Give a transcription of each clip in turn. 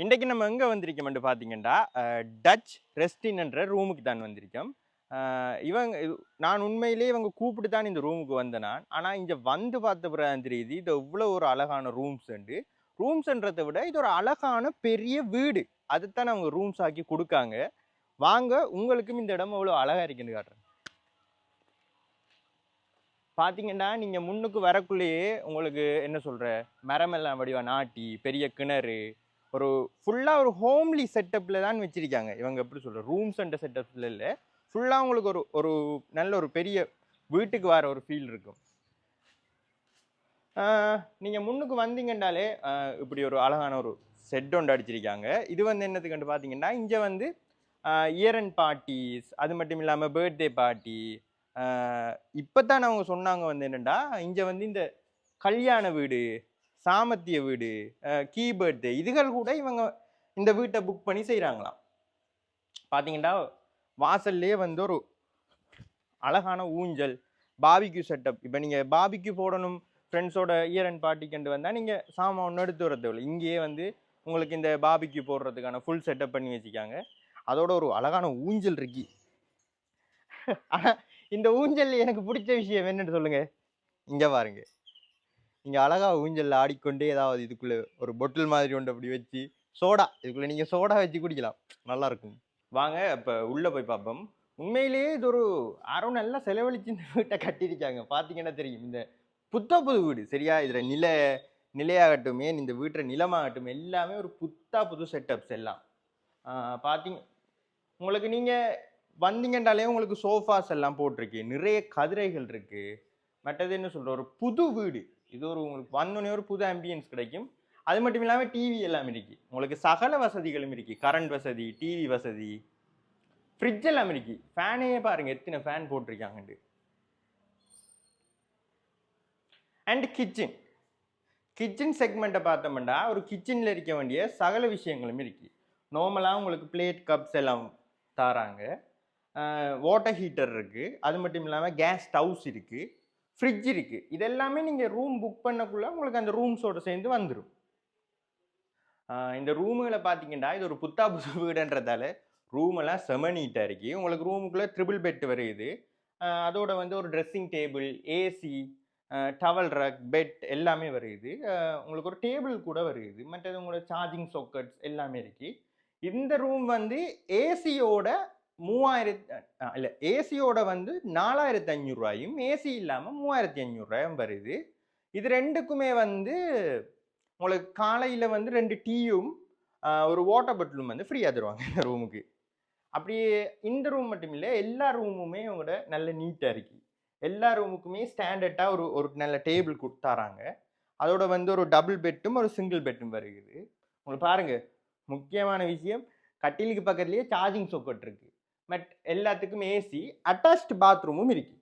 இன்றைக்கு நம்ம எங்கே வந்திருக்கோம்னு பார்த்தீங்கன்னா டச் ரெஸ்டின் என்ற ரூமுக்கு தான் வந்திருக்கோம். நான் உண்மையிலேயே இவங்க கூப்பிட்டு தான் இந்த ரூமுக்கு வந்தேன் நான். ஆனால் இங்கே வந்து பார்த்த பிறகு தெரியுது இது எவ்வளோ ஒரு அழகான ரூம்ஸ்ன்றதை விட இது ஒரு அழகான பெரிய வீடு. அதுதான் அவங்க ரூம்ஸ் ஆக்கி கொடுக்காங்க. வாங்க உங்களுக்கும் இந்த இடம் எவ்வளோ அழகாக இருக்குன்னு காட்டுறேன். பார்த்தீங்கன்னா நீங்கள் முன்னுக்கு வரக்குள்ளேயே உங்களுக்கு என்ன சொல்கிற மரமெல்லாம் வடிவா நாட்டி பெரிய கிணறு ஒரு ஃபுல்லாக ஒரு ஹோம்லி செட்டப்பில் தான் வச்சுருக்காங்க. இவங்க எப்படி சொல்கிற ரூம்ஸ் அண்ட் செட்டப்பில் இல்லை, ஃபுல்லாக உங்களுக்கு ஒரு ஒரு நல்ல ஒரு பெரிய வீட்டுக்கு வர ஒரு ஃபீல் இருக்கும். நீங்கள் முன்னுக்கு வந்தீங்கன்னாலே இப்படி ஒரு அழகான ஒரு செட் ஒன்று அடிச்சிருக்காங்க. இது வந்து என்னத்துக்கு பார்த்தீங்கன்னா இங்கே வந்து இயர் அண்ட் பார்ட்டிஸ், அது மட்டும் இல்லாமல் பர்த்டே பார்ட்டி. இப்போ தான் அவங்க சொன்னாங்க வந்து என்னென்னா இங்கே வந்து இந்த கல்யாண வீடு, சாமத்திய வீடு, கீ பர்த்டே இதுகள் கூட இவங்க இந்த வீட்டை புக் பண்ணி செய்கிறாங்களாம். பார்த்தீங்கன்னா வாசல்லையே வந்து ஒரு அழகான ஊஞ்சல், பாபிக்யூ செட்டப். இப்போ நீங்கள் பாபிக்யூ போடணும் ஃப்ரெண்ட்ஸோட இயர் அண்ட் பார்ட்டிக்கு வந்தால் நீங்கள் சாமான் ஒன்று எடுத்து வரது இல்லை, இங்கேயே வந்து உங்களுக்கு இந்த பாபிக்யூ போடுறதுக்கான ஃபுல் செட்டப் பண்ணி வச்சுக்காங்க. அதோட ஒரு அழகான ஊஞ்சல் இருக்கு. ஆனால் இந்த ஊஞ்சல் எனக்கு பிடிச்ச விஷயம் என்னன்னு சொல்லுங்க, இங்கே பாருங்க, இங்கே அழகா ஊஞ்சல் ஆடிக்கொண்டே ஏதாவது இதுக்குள்ளே ஒரு பொட்டில் மாதிரி ஒன்று அப்படி வச்சு சோடா, இதுக்குள்ளே நீங்கள் சோடா வச்சு குடிக்கலாம், நல்லா இருக்கும். வாங்க இப்போ உள்ளே போய் பார்ப்போம். உண்மையிலேயே இது ஒரு யாரும் நல்லா செலவழிச்சு இந்த வீட்டை கட்டியிருக்காங்க. பார்த்தீங்கன்னா தெரியும், இந்த புது வீடு சரியா. இதில் நிலையாகட்டும், ஏன் இந்த வீட்டில் நிலமாகட்டும், எல்லாமே ஒரு புது செட்டப்ஸ் எல்லாம். பார்த்தீங்க உங்களுக்கு நீங்கள் வந்தீங்கன்றாலே உங்களுக்கு சோஃபாஸ் எல்லாம் போட்டிருக்கு, நிறைய கதிரைகள் இருக்குது. மற்றது என்ன சொல்கிற ஒரு புது வீடு இது, ஒரு உங்களுக்கு வந்தோடனே ஒரு புது ஆம்பியன்ஸ் கிடைக்கும். அது மட்டும் இல்லாமல் டிவி எல்லாம் இருக்குது, உங்களுக்கு சகல வசதிகளும் இருக்குது, கரண்ட் வசதி, டிவி வசதி, ஃப்ரிட்ஜ் எல்லாம் இருக்குது. ஃபேனையே பாருங்கள் எத்தனை ஃபேன் போட்டிருக்காங்கண்டு. அண்ட் கிச்சன் செக்மெண்ட்டை பார்த்தோம்னா ஒரு கிச்சனில் இருக்க வேண்டிய சகல விஷயங்களும் இருக்குது. நார்மலாக உங்களுக்கு பிளேட் கப்ஸ் எல்லாம் தராங்க, வாட்டர் ஹீட்டர் இருக்குது, அது மட்டும் இல்லாமல் கேஸ் ஸ்டவ்ஸ் இருக்குது, ஃப்ரிட்ஜ் இருக்குது. இதெல்லாமே நீங்கள் ரூம் புக் பண்ணக்குள்ள உங்களுக்கு அந்த ரூம்ஸோடு சேர்ந்து வந்துடும். இந்த ரூமுகளை பார்த்தீங்கன்னா இது ஒரு புது வீடுன்றதால ரூமெல்லாம் செம நீட்டாக இருக்குது. உங்களுக்கு ரூமுக்குள்ளே ட்ரிபிள் பெட் வருது, அதோட வந்து ஒரு dressing table, AC, towel rack, bed எல்லாமே வருது. உங்களுக்கு ஒரு டேபிள் கூட வருது. மற்றது உங்களோட சார்ஜிங் சாக்கெட்ஸ் எல்லாமே இருக்குது. இந்த ரூம் வந்து ஏசியோட 3000 இல்லை, ஏசியோட வந்து 4500 ரூபாயும், ஏசி இல்லாமல் 3500 ரூபாயும் வருது. இது ரெண்டுக்குமே வந்து உங்களுக்கு காலையில் வந்து 2 டீயும் ஒரு வாட்டர் பாட்டிலும் வந்து ஃப்ரீயாக தருவாங்க இந்த ரூமுக்கு. அப்படியே இந்த ரூம் மட்டும் இல்லை, எல்லா ரூமுமே உங்களோட நல்ல நீட்டாக இருக்குது. எல்லா ரூமுக்குமே ஸ்டாண்டர்டாக ஒரு நல்ல டேபிள் கொடுத்தாராங்க. அதோட வந்து ஒரு டபுள் பெட்டும் ஒரு சிங்கிள் பெட்டும் வருகிறது. உங்களுக்கு பாருங்கள், முக்கியமான விஷயம், கட்டிலுக்கு பக்கத்துலேயே சார்ஜிங் சாக்கெட் இருக்குது. பட் எல்லாத்துக்கும் ஏசி, அட்டாச்டு பாத்ரூமும் இருக்குது.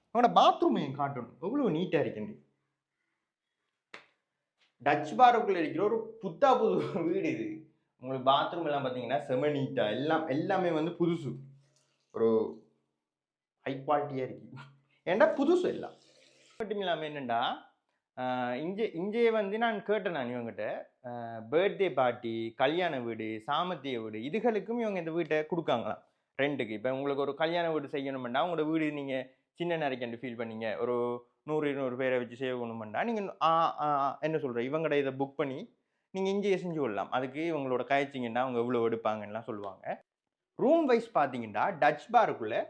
உங்களோட பாத்ரூமையும் காட்டணும், எவ்வளோ நீட்டாக இருக்குண்டு. டச் பாருக்குள்ளே இருக்கிற ஒரு புது வீடு இது. உங்களுக்கு பாத்ரூம் எல்லாம் பார்த்தீங்கன்னா செம நீட்டாக, எல்லாமே வந்து புதுசு, ஒரு ஹை குவாலிட்டியாக இருக்குது. ஏன்டா புதுசு எல்லாம் மட்டும் இல்லாமல் என்னென்னா இங்கே வந்து நான் கேட்டேன் இவங்ககிட்ட, பர்த்டே பார்ட்டி, கல்யாண வீடு, சாமத்திய வீடு இதுகளுக்கும் இவங்க இந்த வீட்டை கொடுக்காங்களாம் ரெண்டுக்கு. இப்போ உங்களுக்கு ஒரு கல்யாண வீடு செய்யணுமெண்டா, உங்களோட வீடு நீங்கள் சின்ன நிறைக்கண்டு ஃபீல் பண்ணீங்க, ஒரு 100-200 பேரை வச்சு செய்யணுமெண்டா நீங்கள் என்ன சொல்கிற இவங்கள்ட இதை புக் பண்ணி நீங்கள் இங்கேயே செஞ்சு கொள்ளலாம். அதுக்கு இவங்களோட கழிச்சிங்கன்னா அவங்க எவ்வளோ எடுப்பாங்கலாம் சொல்லுவாங்க. ரூம் வைஸ் பார்த்தீங்கன்னா டச் பாருக்குள்ளே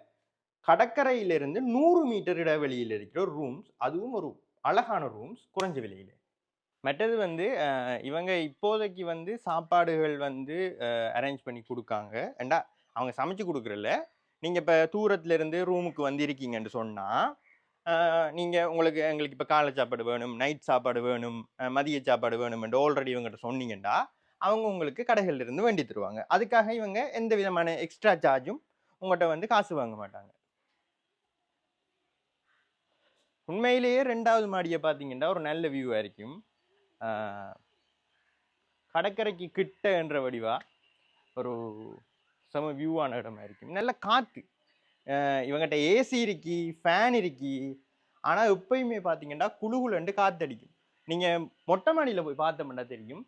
கடற்கரையிலிருந்து 100 மீட்டர் இடைவெளியில் இருக்கிற ஒரு ரூம்ஸ், அதுவும் ஒரு அழகான ரூம்ஸ், குறைஞ்ச விலையில். மற்றது வந்து இவங்க இப்போதைக்கு வந்து சாப்பாடுகள் வந்து அரேஞ்ச் பண்ணி கொடுக்காங்க. ஏண்டா அவங்க சமைச்சு கொடுக்குறல, நீங்கள் இப்போ தூரத்துலேருந்து ரூமுக்கு வந்து இருக்கீங்கன்னு சொன்னால் நீங்கள் எங்களுக்கு இப்போ காலை சாப்பாடு வேணும், நைட் சாப்பாடு வேணும், மதிய சாப்பாடு வேணும்னு ஆல்ரெடி இவங்ககிட்ட சொன்னீங்கன்னா அவங்க உங்களுக்கு கடைகள்லேருந்து வேண்டி தருவாங்க. அதுக்காக இவங்க எந்த விதமான எக்ஸ்ட்ரா சார்ஜும் உங்கள்கிட்ட வந்து காசு வாங்க மாட்டாங்க. உண்மையிலேயே 2வது மாடியை பார்த்தீங்கன்னா ஒரு நல்ல வியூவாக இருக்கும். கடற்கரைக்கு கிட்ட என்ற வடிவா ஒரு செம வியூவான இடமா இருக்கும், நல்ல காற்று. இவங்ககிட்ட ஏசி இருக்கி, ஃபேன் இருக்கி, ஆனால் எப்பயுமே பார்த்தீங்கன்னா குழுகுலண்டு காற்று அடிக்கும். நீங்கள் மொட்டை மாடியில் போய் பார்த்தோம்னா தெரியும்,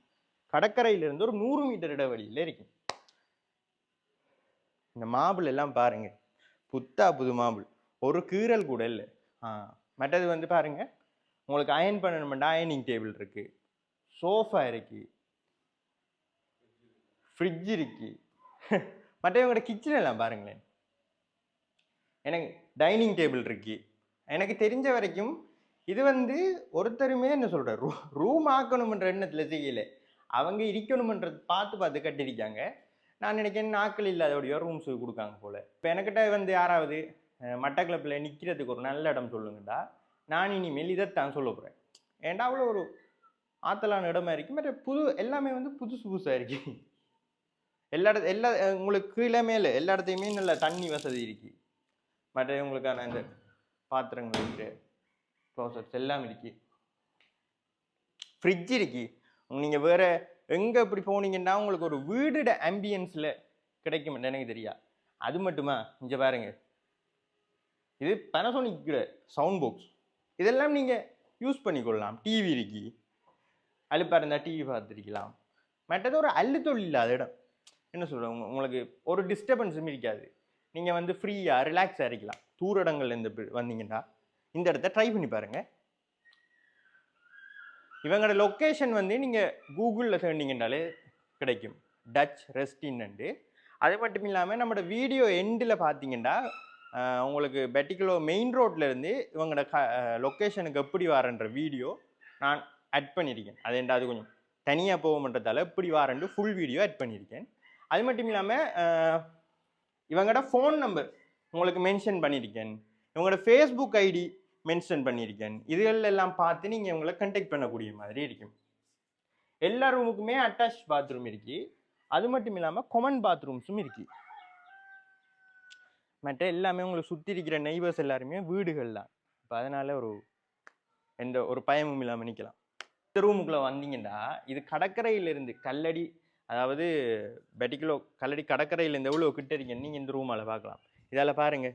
கடற்கரையிலிருந்து ஒரு 100 மீட்டர் இடைவெளியில் இருக்கும். இந்த மாபிள் எல்லாம் பாருங்க, புத்தா புது மாபிள், ஒரு கீறல் கூட இல்லை. மற்றது வந்து பாருங்க, உங்களுக்கு அயன் பண்ணணும்னா அயனிங் டேபிள் இருக்கு, சோஃபா இருக்கு, ஃப்ரிட்ஜ் இருக்கு. மற்றவங்களோட கிச்சன் எல்லாம் பாருங்களேன். எனக்கு டைனிங் டேபிள் இருக்கு. எனக்கு தெரிஞ்ச வரைக்கும் இது வந்து ஒருத்தருமே என்ன சொல்ற ரூம் ஆக்கணும்ன்ற எண்ணத்தில் செய்யல, அவங்க இருக்கணும்ன்றது பார்த்து பார்த்து கட்டிருக்காங்க. நான் நினைக்கிறேன் நாட்கள் இல்லாதபடியோ ரூம்ஸ் கொடுக்காங்க போல. இப்போ எனக்கிட்ட வந்து யாராவது மட்டக்களப்பில் நிற்கிறதுக்கு ஒரு நல்ல இடம் சொல்லுங்கடா, நான் இனிமேல் இதைத்தான் சொல்ல போகிறேன். ஏன்டா அவ்வளோ ஒரு ஆத்தலான இடமா இருக்கு, மற்ற எல்லாமே வந்து புதுசு புதுசாக இருக்கு. எல்லா உங்களுக்கு கீழே மேலே எல்லா இடத்தையுமே நல்ல தண்ணி வசதி இருக்கு. மற்ற உங்களுக்கான இந்த பாத்திரங்கள் இருக்கு, க்ளோசட்ஸ் எல்லாம் இருக்கு, ஃப்ரிட்ஜ் இருக்கு. நீங்கள் வேற எங்கே இப்படி போனீங்கன்னா உங்களுக்கு ஒரு வீடோட ஆம்பியன்ஸில் கிடைக்கும் எனக்கு தெரியா. அது மட்டுமா, இங்கே பாருங்க, இது பேனாசோனிக் சவுண்ட் பாக்ஸ், இதெல்லாம் நீங்கள் யூஸ் பண்ணிக்கொள்ளலாம். டிவி இருக்கு, அழுப்பாக இருந்தால் டிவி பார்த்துருக்கலாம். மற்றது ஒரு அள்ளு தொழில் இல்லாத இடம். என்ன சொல்கிறேன், உங்களுக்கு ஒரு டிஸ்டர்பன்ஸும் இருக்காது. நீங்கள் வந்து ஃப்ரீயாக ரிலாக்ஸாக இருக்கலாம். தூர இடங்கள்லேருந்து வந்தீங்கன்னா இந்த இடத்த ட்ரை பண்ணி பாருங்கள். இவங்களோட லொக்கேஷன் வந்து நீங்கள் கூகுளில் தேடிங்கன்னாலே கிடைக்கும், டச் ரெஸ்ட் இன்னுண்டு. அது மட்டும் இல்லாமல் நம்மளோட வீடியோ எண்டில் பார்த்தீங்கன்னா உங்களுக்கு பெட்டிகுலோ மெயின் ரோட்லேருந்து இவங்களோட லொக்கேஷனுக்கு எப்படி வரன்ற வீடியோ நான் ஆட் பண்ணியிருக்கேன். அது என்ன, அது கொஞ்சம் தனியாக போகணுன்றதால எப்படி வரண்டு ஃபுல் வீடியோ ஆட் பண்ணியிருக்கேன். அது மட்டும் இல்லாமல் இவங்களோட ஃபோன் நம்பர் உங்களுக்கு மென்ஷன் பண்ணியிருக்கேன், இவங்களோட ஃபேஸ்புக் ஐடி மென்ஷன் பண்ணியிருக்கேன். இதுகள் எல்லாம் பார்த்து நீங்கள் இவங்களை கண்டெக்ட் பண்ணக்கூடிய மாதிரி இருக்கும். எல்லா ரூமுக்குமே அட்டாச் பாத்ரூம் இருக்கு. அது மட்டும் இல்லாமல் காமன் பாத்ரூம்ஸும் இருக்கு. மற்ற எல்லாமே உங்களை சுற்றி இருக்கிற நெய்பர்ஸ் எல்லாருமே வீடுகள் தான். இப்போ அதனால எந்த ஒரு பயமும் இல்லாமல் நிற்கலாம். இந்த ரூமுக்குள்ளே வந்தீங்கன்னா இது கடற்கரையிலிருந்து கல்லடி, அதாவது பெட்டிகுலோ கல்லடி கடற்கரையிலேருந்து எவ்வளோ கிட்ட இருக்கீங்கன்னு நீங்கள் இந்த ரூமால் பார்க்கலாம். இதால் பாருங்க,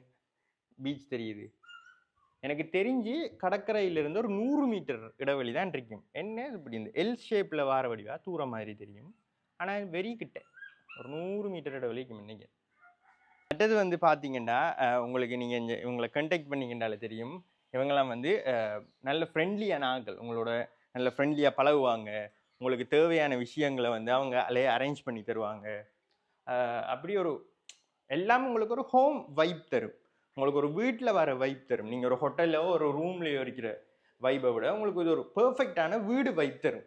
பீச் தெரியுது. எனக்கு தெரிஞ்சு கடற்கரையிலிருந்து ஒரு 100 மீட்டர் இடைவெளி தான் இருக்கும். என்ன இப்படி இந்த எல் ஷேப்பில் வார வடிவா தூரம் மாதிரி தெரியும், ஆனால் வெறி கிட்ட ஒரு 100 மீட்டர் இடைவெளிக்கு முன்னீங்க. அடுத்தது வந்து பார்த்தீங்கன்னா உங்களுக்கு நீங்கள் இவங்களை கண்டெக்ட் பண்ணிக்கின்றாலே தெரியும், இவங்கெல்லாம் வந்து நல்ல ஃப்ரெண்ட்லியான ஆட்கள். உங்களோட நல்ல ஃப்ரெண்ட்லியாக பழகுவாங்க. உங்களுக்கு தேவையான விஷயங்களை வந்து அவங்க அரேஞ்ச் பண்ணி தருவாங்க. அப்படி ஒரு எல்லாமே உங்களுக்கு ஒரு ஹோம் வைப் தரும், உங்களுக்கு ஒரு வீட்டில் வர வைப் தரும். நீங்கள் ஒரு ஹோட்டல்லையோ ஒரு ரூம்லையோ இருக்கிற வைப்பை விட உங்களுக்கு இது ஒரு பெர்ஃபெக்டான வீடு வைப் தரும்.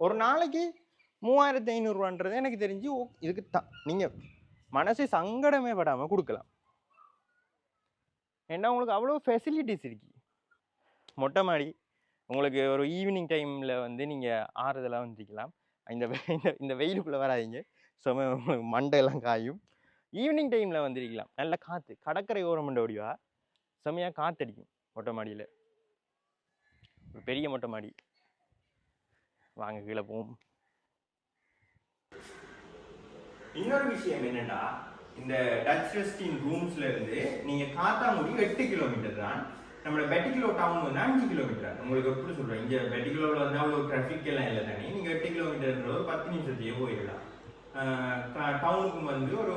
ஒரு நாளைக்கு 3500 ரூபான்றது எனக்கு தெரிஞ்சு இதுக்கு தான் நீங்கள் மனசு சங்கடமே படாமல் கொடுக்கலாம். ஏன்னா உங்களுக்கு அவ்வளோ ஃபெசிலிட்டிஸ் இருக்கு. மொட்டை மாடி உங்களுக்கு ஒரு ஈவினிங் டைமில் வந்து நீங்கள் ஆறுதலாக வந்துக்கலாம். இந்த வெயிலுக்குள்ளே வராதிங்க, உங்களுக்கு மண்டையெல்லாம் காயும். ஈவினிங் டைமில் வந்துருக்கலாம், நல்ல காற்று, கடற்கரை ஓரமண்ட வடிவா செம்மையாக காற்றடிக்கும். மொட்டை மாடியில் ஒரு பெரிய மொட்டை மாடி. வாங்க கீழே போவோம். இன்னொரு விஷயம் என்னன்னா, இந்த டச் ரெஸ்டின் ரூம்ஸ்ல இருந்து நீங்க காத்தாங்குடி 8 கிலோமீட்டர் தான், நம்மளோட பெட்டிகுலோ டவுன் வந்து 5 கிலோமீட்டர். உங்களுக்கு எப்படி சொல்றேன், இங்க பெட்டிகுலோவில் வந்து அவ்வளோ டிராஃபிக் எல்லாம் இல்லை தானே. நீங்க 8 கிலோமீட்டர்ன்ற ஒரு 10 நிமிஷத்தையே போயிடலாம். டவுனுக்கும் வந்து ஒரு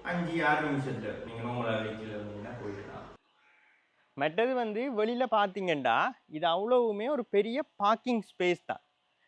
5-6 நிமிஷத்துல நீங்க நார்மலா வெஹிக்கிள் வந்தீங்கன்னா போயிடலாம். மற்றது வந்து வெளியில பாத்தீங்கன்னா இது அவ்வளவுமே ஒரு பெரிய பார்க்கிங் ஸ்பேஸ் தான்.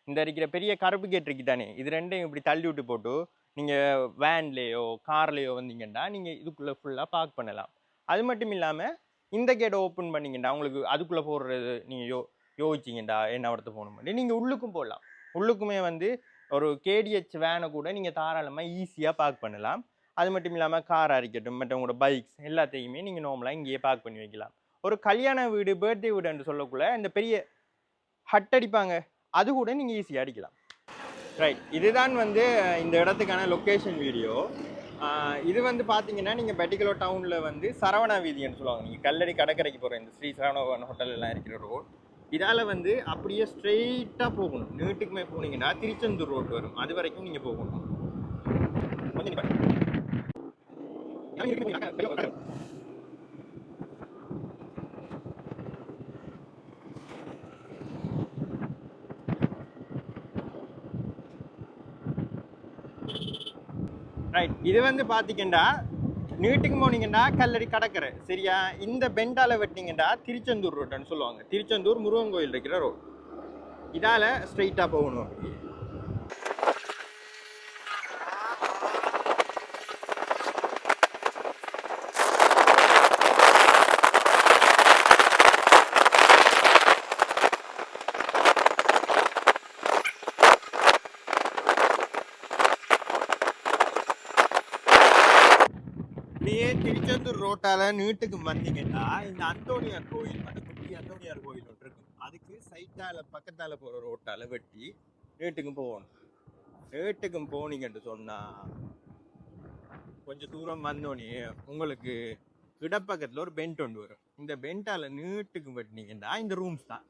இந்த இருக்கிற பெரிய கருப்பு கேட் இருக்கு தானே, இது ரெண்டையும் இப்படி தள்ளி விட்டு போட்டு நீங்கள் வேன்லேயோ கார்லேயோ வந்தீங்கன்னா நீங்கள் இதுக்குள்ளே ஃபுல்லாக பார்க் பண்ணலாம். அது மட்டும் இல்லாமல் இந்த கேட்டை ஓப்பன் பண்ணிங்கன்னா உங்களுக்கு அதுக்குள்ளே போடுறது நீங்கள் யோசிச்சிங்கண்டா என்ன இடத்து போகணும், நீங்கள் உள்ளுக்கும் போடலாம். உள்ளுக்குமே வந்து ஒரு கேடிஹெச் வேனை கூட நீங்கள் தாராளமாக ஈஸியாக பார்க் பண்ணலாம். அது மட்டும் இல்லாமல் காராக இருக்கட்டும், மற்றவங்களோட பைக்ஸ் எல்லாத்தையுமே நீங்கள் நார்மலாக இங்கேயே பார்க் பண்ணி வைக்கலாம். ஒரு கல்யாண வீடு, பர்த்டே வீடுன்னு சொல்லக்குள்ள இந்த பெரிய ஹட் அடிப்பாங்க, அது கூட நீங்கள் ஈஸியாக அடிக்கலாம். ரைட், இதுதான் வந்து இந்த இடத்துக்கான லொக்கேஷன் வீடியோ. இது வந்து பார்த்தீங்கன்னா நீங்கள் பெட்டிகுலோ டவுனில் வந்து சரவணா வீதின்னு சொல்லுவாங்க. நீங்கள் கல்லடி கடற்கரைக்கு போகிற இந்த ஸ்ரீ சரவணபவன் ஹோட்டல் எல்லாம் இருக்கிற ரோட், இதால் வந்து அப்படியே ஸ்ட்ரெயிட்டாக போகணும். நீட்டுக்குமே போனீங்கன்னா திருச்செந்தூர் ரோட் வரும், அது வரைக்கும் நீங்கள் போகணும். ரைட், இது வந்து பார்த்தீங்கன்னா நீட்டுக்கு போனீங்கன்னா கல்லடி கடற்கரை சரியா. இந்த பெண்டால வெட்டினீங்கன்னா திருச்செந்தூர் ரோட்டுன்னு சொல்லுவாங்க. திருச்செந்தூர் முருகன் கோயில் இருக்கிற ரோட். இதால ஸ்ட்ரைட்டாக போகணும். அப்படியே திருச்செந்தூர் ரோட்டால நீட்டுக்கு வந்தீங்கன்னா இந்த அந்தோணியார் கோயில், அந்த குட்டி அந்தோணியார் கோயில் ஒன்று இருக்கும். அதுக்கு சைட்டால பக்கத்தால போற ரோட்டால வெட்டி நீட்டுக்கும் போகணும். நீட்டுக்கும் போனீங்கன்னு சொன்னா கொஞ்சம் தூரம் வந்தோடனே உங்களுக்கு இடப்பக்கத்துல ஒரு பெண்ட் ஒன்று வரும். இந்த பெண்டால நீட்டுக்கு வெட்டினீங்கன்னா இந்த ரூம்ஸ் தான்.